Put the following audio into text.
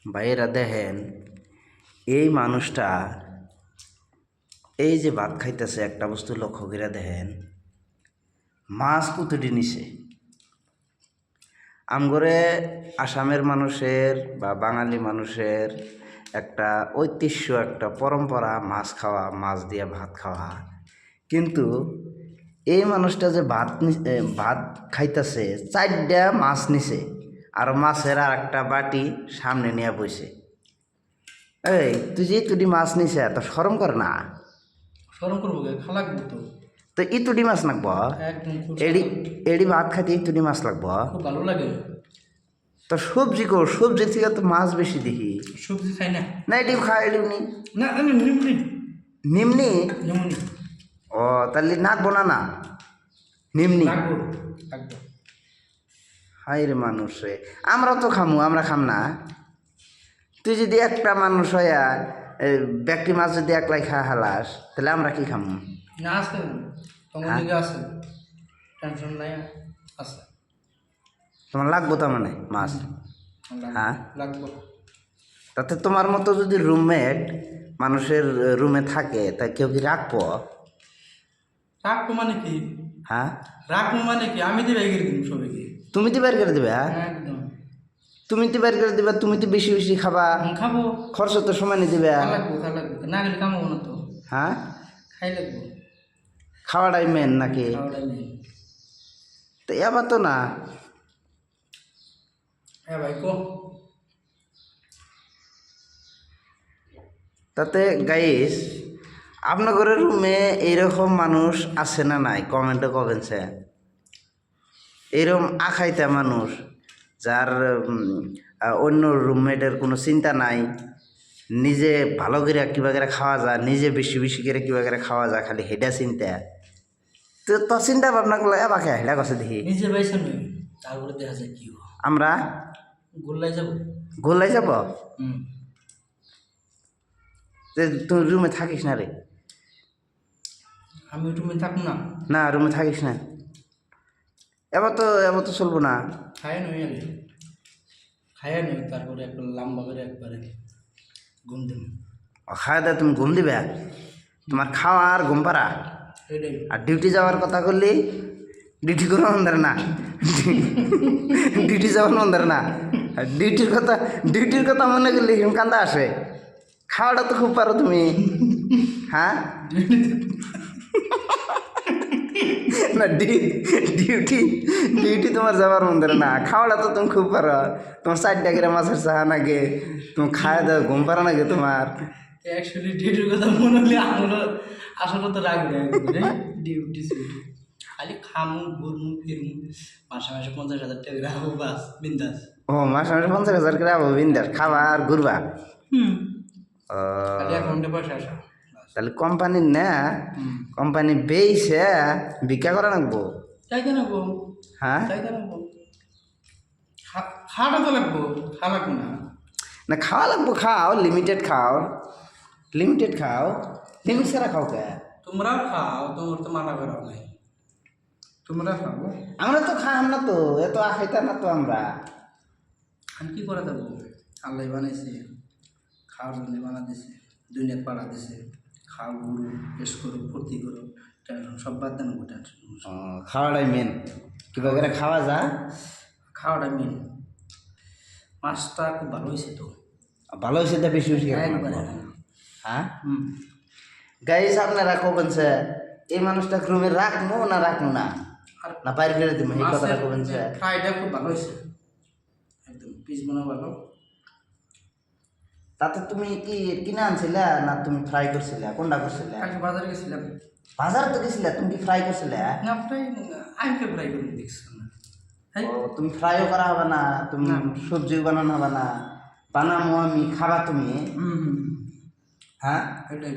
ভাইয়েরা দেখেন, এই মানুষটা এই যে ভাত খাইতেছে, একটা বস্তু লক্ষ্য করে দেখেন, মাছ কুতুটি নিছে। আমগরে আসামের মানুষের বা বাঙালি মানুষের একটা ঐতিহ্য, একটা পরম্পরা মাছ খাওয়া, মাছ দিয়ে ভাত খাওয়া। কিন্তু এই মানুষটা যে ভাত খাইতেছে, 4টা মাছ নিছে, আর মাছের আর একটা বাটি সামনে নিয়ে বসে। এই তুই মাছ নিছে, তো শরম কর না? শরম করবো লাগবো তো। তো ইতুডি মাছ লাগবো, একদম এডি ভাত খাইতে ইতুডি মাছ লাগবো। খুব ভালো লাগে। তো সবজি কর, সবজির থেকে তো মাছ বেশি দেখি। সবজি খাই না। না এটি খাই, এটি নি না নিমনি নিমনি। নিমনি ও তাহলে নাকবো না না নিমনি লাগবো। হাই রে মানুষ রে, আমরা তো খামু, আমরা খাম না? তুই যদি একটা মানুষ হইয়া ব্যক্তি মাছ যদি একলাই খা হালাস, তাহলে আমরা কি খামু? না আছে তোমার দিকে আছে, টেনশন নাই, আছে। তোমার লাগবো তার মানে মাছ? হ্যাঁ লাগবো। তাতে তোমার মতো যদি রুমমেট মানুষের রুমে থাকে, তা কেউ কি রাখবো? রাখবো মানে কি? হ্যাঁ রাখবো মানে কি? আমি তো বের করে দিব সবাইকে। তুমি তো বের করে দিবে? একদম তুমি তো বের করে দিবে, তুমি তো বেশি বেশি খাবা, খাবো, খরচ তো সমানে দিবে। লাগবো না গেলে কামাবো না তো। হ্যাঁ খাই লাগবো, খাওয়াটাই মেন নাকি? খাওয়াটাই নেই। তো এবার তো না। হ্যাঁ ভাই কো। তাতে গাইস, আপনাদের রুমে এইরকম মানুষ আছে না নাই? কমেন্টে কবেন সে এইরকম আখাইতে মানুষ, যার অন্য রুমমেটের কোনো চিন্তা নাই, নিজে ভালো করে কিবা করে খাওয়া যায়, নিজে বেশি বেশি করে কিবা করে খাওয়া যায়, খালি হেডা চিন্তা। তো তো চিন্তা ভাবনা করলে এবাকে হেডা গছে দেখি নিজে বাইসা নই, তারপরে দেখা যায় কি আমরা গোল্লাই যাব। গোল্লাই যাব? তুই রুমে থাকিস না রে? আমি রুমে থাকবো না। না রুমে থাকিস না, এবার তো চলবো না। খাইয়া নই আগে, খাইয়া নই, তারপরে একবার লম্বা করে একবারে ঘুম দিন। খাওয়া দাওয়া তুমি ঘুম দিবে? তোমার খাওয়া আর ঘুম পাড়া। এটাই। আর ডিউটি যাওয়ার কথা করলি, ডিউটি কোনো মন্দার না, ডিউটি যাওয়ার মন্দার না। ডিউটির কথা মনে করলে কান্দা আসে। খাওয়াটা তো খুব পারো তুমি। হ্যাঁ না ডিউটি তোমার যাবার মন্দির না, খাওয়াটা তো তুমি খুব পারো। তোমার 4টা করে মাছের চাহা নাগে, তুমি খাওয়া দাওয়া ঘুম পারা নাগে তোমার। অ্যাকচুয়ালি ডিউটির কথা মনে হলে আসলে তো রাখবে ডিউটি খালি খামু ঘুরমু ফিরমু, মাসে 50,000 টাকা রাখবো, বাস বিন্দাস। ও মাসে 50,000 করে আবো বিন্দাস, খাবা আর ঘুরবা। খালি অ্যাকাউন্টে পয়সা আসা। তাহলে কোম্পানির না, কোম্পানি বেইছে ভিক্ষা করা লাগবো। তাই কেন গো? হ্যাঁ তাই কেন গো? খাওয়াটা তো লাগবো, খাওয়া লাগবো না? না খাওয়া লাগবো, খাও লিমিটেড খাও, লিমিট ছাড়া খাও কে? তোমরাও খাও, তোমার তো মানা করাও নাই, তোমরা খাও। আমরা তো খাম না তো, এত খাইতাম না তো আমরা। আমি কি করে দেবো? আল্লাহ বানাইছে, খাওয়ার জন্য বানা দিছে, দুনিয়ার পাড়া দিছে। খাও, ঘুরো, বেশ করো, ফুর্তি করো, টেনশন সব বাদ দেন, টেনশন। খাওয়াটাই মেন, কীভাবে করে খাওয়া যায়, খাওয়াটা মেন। মাছটা খুব ভালো হয়েছে তো, ভালো হয়েছে তো বেশি বেশি একবারে। হ্যাঁ গাইস, আপনারা কবেন স্যার এই মানুষটা রুমে রাখবো না রাখবো না, আর না বাইরে ফেলে দিব, এই কথাটা কবেন স্যার। ফ্রাইটা খুব ভালো হয়েছে, একদম পিস বানা ভালো। তাতে তুমি কি কিনে আনছিলে না তুমি ফ্রাই করছিলে, কোনটা করছিলে? আজকে বাজারে গেছিলাম। বাজার তো গেছিলে, তুমি কি ফ্রাই করছিলে? না ফ্রাই, আমি কে ফ্রাই করে দেখছিলাম না। তুমি ফ্রাইও করা হবে না, তুমি সবজিও বানানো হবে না, বানামো আমি, খাবা তুমি। হ্যাঁ এটাই